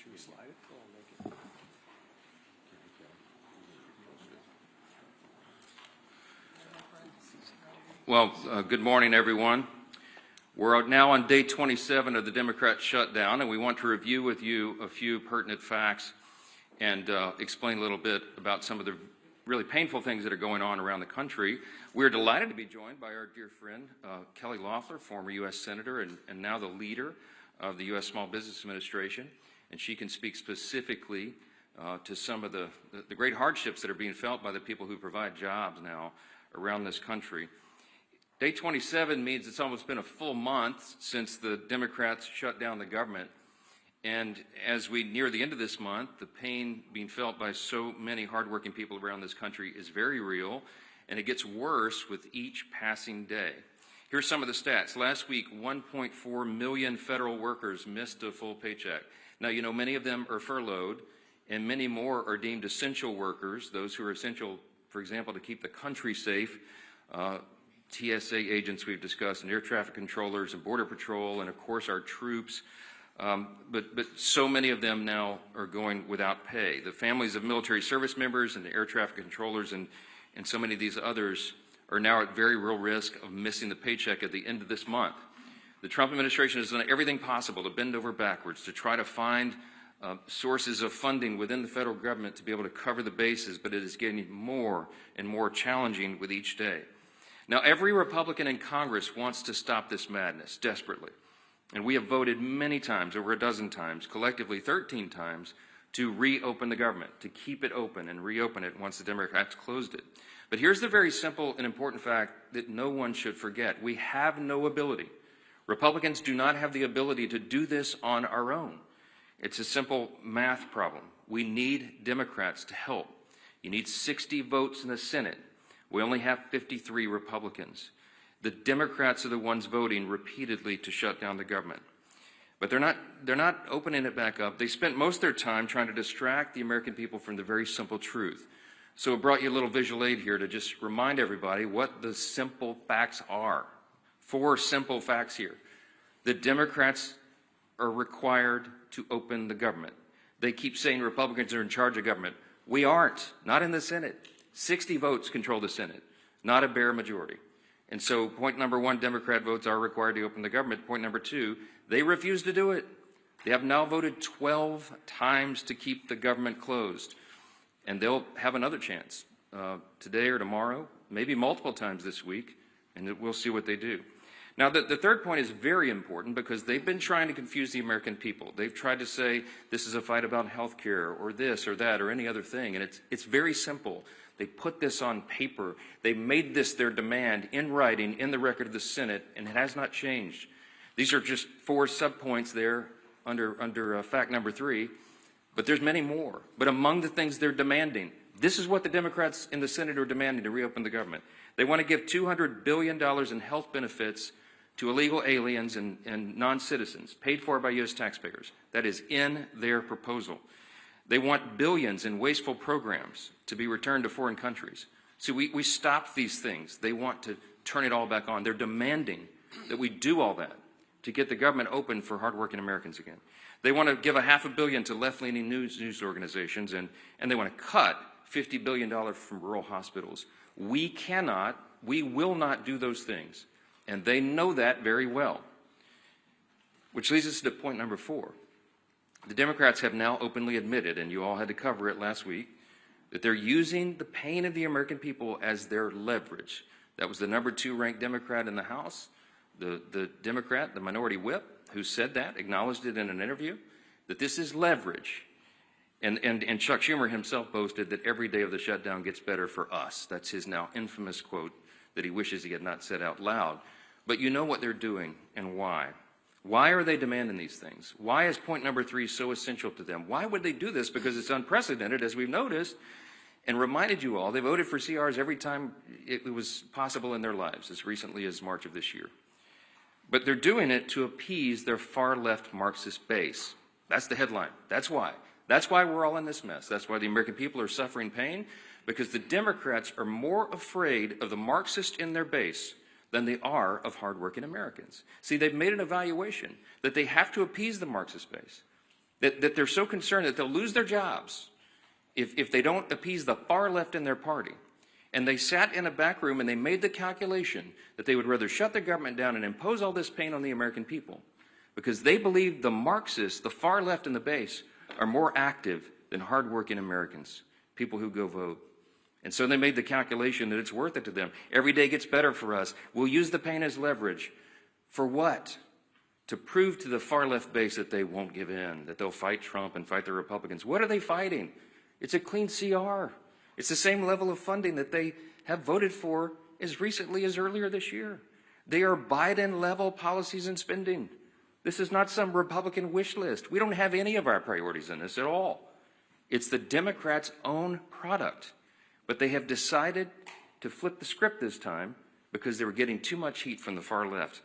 Should we slide it? I'll make it. Well, good morning, everyone. We're now on day 27 of the Democrat shutdown, and we want to review with you a few pertinent facts and explain a little bit about some of the really painful things that are going on around the country. We're delighted to be joined by our dear friend, Kelly Loeffler, former U.S. Senator and now the leader of the U.S. Small Business Administration, and she can speak specifically to some of the great hardships that are being felt by the people who provide jobs now around this country. Day 27 means it's almost been a full month since the Democrats shut down the government. And as we near the end of this month, the pain being felt by so many hardworking people around this country is very real, and it gets worse with each passing day. Here's some of the stats. Last week, 1.4 million federal workers missed a full paycheck. Now, you know, many of them are furloughed, and many more are deemed essential workers, those who are essential, for example, to keep the country safe. TSA agents we've discussed, and air traffic controllers and border patrol, and of course our troops. But so many of them now are going without pay. The families of military service members and the air traffic controllers and so many of these others are now at very real risk of missing the paycheck at the end of this month. The Trump administration has done everything possible to bend over backwards to try to find sources of funding within the federal government to be able to cover the bases, but it is getting more and more challenging with each day. Now, every Republican in Congress wants to stop this madness desperately. And we have voted many times, over a dozen times, collectively 13 times, to reopen the government, to keep it open and reopen it once the Democrats closed it. But here's the very simple and important fact that no one should forget. We have no ability. Republicans do not have the ability to do this on our own. It's a simple math problem. We need Democrats to help. You need 60 votes in the Senate. We only have 53 Republicans. The Democrats are the ones voting repeatedly to shut down the government. But they're not opening it back up. They spent most of their time trying to distract the American people from the very simple truth. So it brought you a little visual aid here to just remind everybody what the simple facts are. 4 simple facts here. The Democrats are required to open the government. They keep saying Republicans are in charge of government. We aren't, not in the Senate. 60 votes control the Senate, not a bare majority. And so point number 1, Democrat votes are required to open the government. Point number 2, they refuse to do it. They have now voted 12 times to keep the government closed. And they'll have another chance today or tomorrow, maybe multiple times this week, and we'll see what they do. Now, the third point is very important because they've been trying to confuse the American people. They've tried to say this is a fight about health care or this or that or any other thing, and it's very simple. They put this on paper. They made this their demand in writing in the record of the Senate, and it has not changed. These are just 4 subpoints there under fact number 3, but there's many more. But among the things they're demanding, this is what the Democrats in the Senate are demanding to reopen the government. They want to give $200 billion in health benefits to illegal aliens and non-citizens, paid for by U.S. taxpayers. That is in their proposal. They want billions in wasteful programs to be returned to foreign countries. So we stop these things. They want to turn it all back on. They're demanding that we do all that to get the government open for hardworking Americans again. They want to give $500 million to left-leaning news organizations, and they want to cut $50 billion from rural hospitals. We will not do those things, and they know that very well. Which leads us to point number 4. The Democrats have now openly admitted, and you all had to cover it last week, that they're using the pain of the American people as their leverage. That was the number 2 ranked Democrat in the House, the Democrat, the minority whip, who said that, acknowledged it in an interview, that this is leverage. And Chuck Schumer himself boasted that every day of the shutdown gets better for us. That's his now infamous quote that he wishes he had not said out loud. But you know what they're doing and why. Why are they demanding these things? Why is point number 3 so essential to them? Why would they do this? Because it's unprecedented, as we've noticed, and reminded you all, they voted for CRs every time it was possible in their lives, as recently as March of this year. But they're doing it to appease their far-left Marxist base. That's the headline. That's why. That's why we're all in this mess. That's why the American people are suffering pain, because the Democrats are more afraid of the Marxists in their base than they are of hardworking Americans. See, they've made an evaluation that they have to appease the Marxist base. that they're so concerned that they'll lose their jobs if they don't appease the far left in their party. And they sat in a back room and they made the calculation that they would rather shut the government down and impose all this pain on the American people because they believe the Marxists, the far left and the base, are more active than hardworking Americans, people who go vote. And so they made the calculation that it's worth it to them. Every day gets better for us. We'll use the pain as leverage. For what? To prove to the far left base that they won't give in, that they'll fight Trump and fight the Republicans. What are they fighting? It's a clean CR. It's the same level of funding that they have voted for as recently as earlier this year. They are Biden-level policies and spending. This is not some Republican wish list. We don't have any of our priorities in this at all. It's the Democrats' own product. But they have decided to flip the script this time because they were getting too much heat from the far left.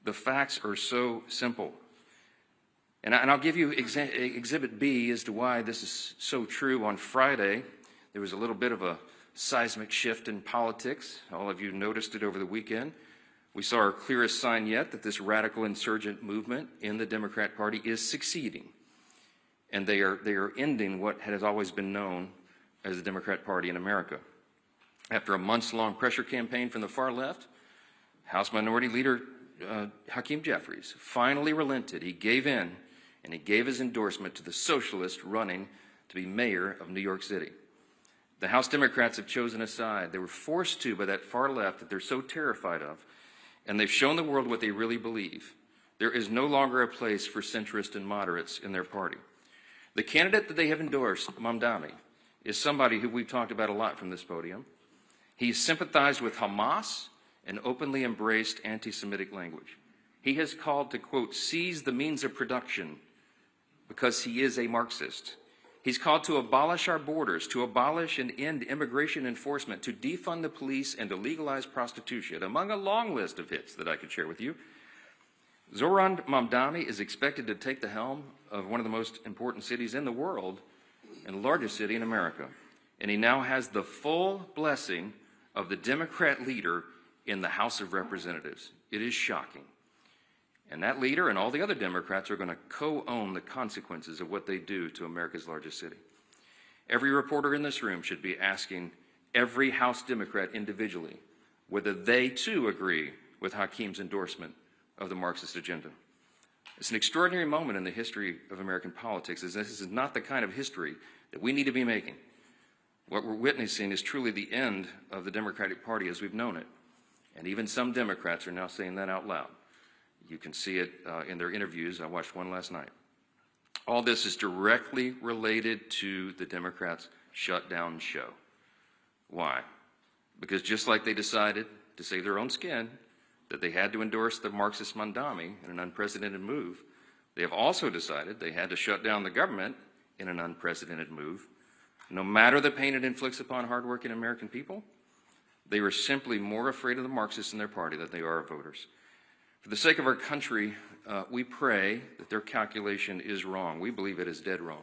The facts are so simple. And I'll give you Exhibit B as to why this is so true. On Friday, there was a little bit of a seismic shift in politics. All of you noticed it over the weekend. We saw our clearest sign yet that this radical insurgent movement in the Democrat Party is succeeding. And they are ending what has always been known as the Democrat Party in America. After a months-long pressure campaign from the far left, House Minority Leader Hakeem Jeffries finally relented. He gave in, and he gave his endorsement to the socialist running to be mayor of New York City. The House Democrats have chosen a side. They were forced to by that far left that they're so terrified of, and they've shown the world what they really believe. There is no longer a place for centrists and moderates in their party. The candidate that they have endorsed, Mamdani, is somebody who we've talked about a lot from this podium. He sympathized with Hamas and openly embraced anti-Semitic language. He has called to, quote, seize the means of production because he is a Marxist. He's called to abolish our borders, to abolish and end immigration enforcement, to defund the police, and to legalize prostitution, among a long list of hits that I could share with you. Zoran Mamdani is expected to take the helm of one of the most important cities in the world and the largest city in America. And he now has the full blessing of the Democrat leader in the House of Representatives. It is shocking. And that leader and all the other Democrats are going to co-own the consequences of what they do to America's largest city. Every reporter in this room should be asking every House Democrat individually whether they too agree with Hakeem's endorsement of the Marxist agenda. It's an extraordinary moment in the history of American politics, as this is not the kind of history that we need to be making. What we're witnessing is truly the end of the Democratic Party as we've known it. And even some Democrats are now saying that out loud. You can see it in their interviews. I watched one last night. All this is directly related to the Democrats' shutdown show. Why? Because just like they decided to save their own skin, that they had to endorse the Marxist Mamdani in an unprecedented move, they have also decided they had to shut down the government in an unprecedented move. No matter the pain it inflicts upon hardworking American people, they were simply more afraid of the Marxists in their party than they are of voters. For the sake of our country, we pray that their calculation is wrong. We believe it is dead wrong.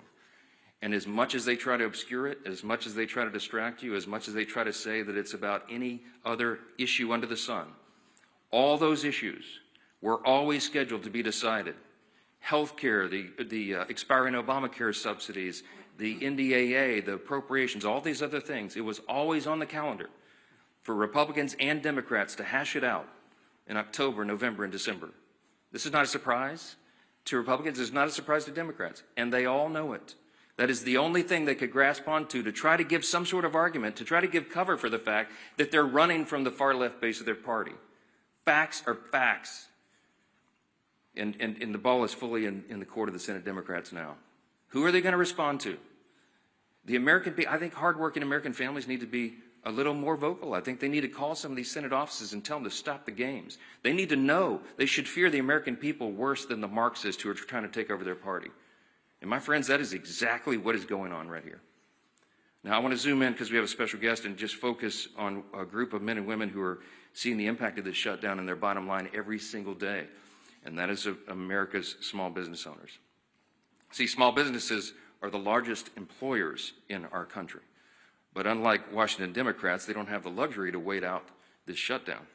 And as much as they try to obscure it, as much as they try to distract you, as much as they try to say that it's about any other issue under the sun, all those issues were always scheduled to be decided. Health care, the expiring Obamacare subsidies, the NDAA, the appropriations, all these other things, it was always on the calendar for Republicans and Democrats to hash it out in October, November, and December. This is not a surprise to Republicans. It's not a surprise to Democrats, and they all know it. That is the only thing they could grasp onto to try to give some sort of argument, to try to give cover for the fact that they're running from the far left base of their party. Facts are facts. And the ball is fully in the court of the Senate Democrats now. Who are they going to respond to? The American people. I think hardworking American families need to be a little more vocal. I think they need to call some of these Senate offices and tell them to stop the games. They need to know they should fear the American people worse than the Marxists who are trying to take over their party. And my friends, that is exactly what is going on right here. Now, I want to zoom in because we have a special guest and just focus on a group of men and women who are seeing the impact of this shutdown in their bottom line every single day. And that is America's small business owners. See, small businesses are the largest employers in our country. But unlike Washington Democrats, they don't have the luxury to wait out this shutdown.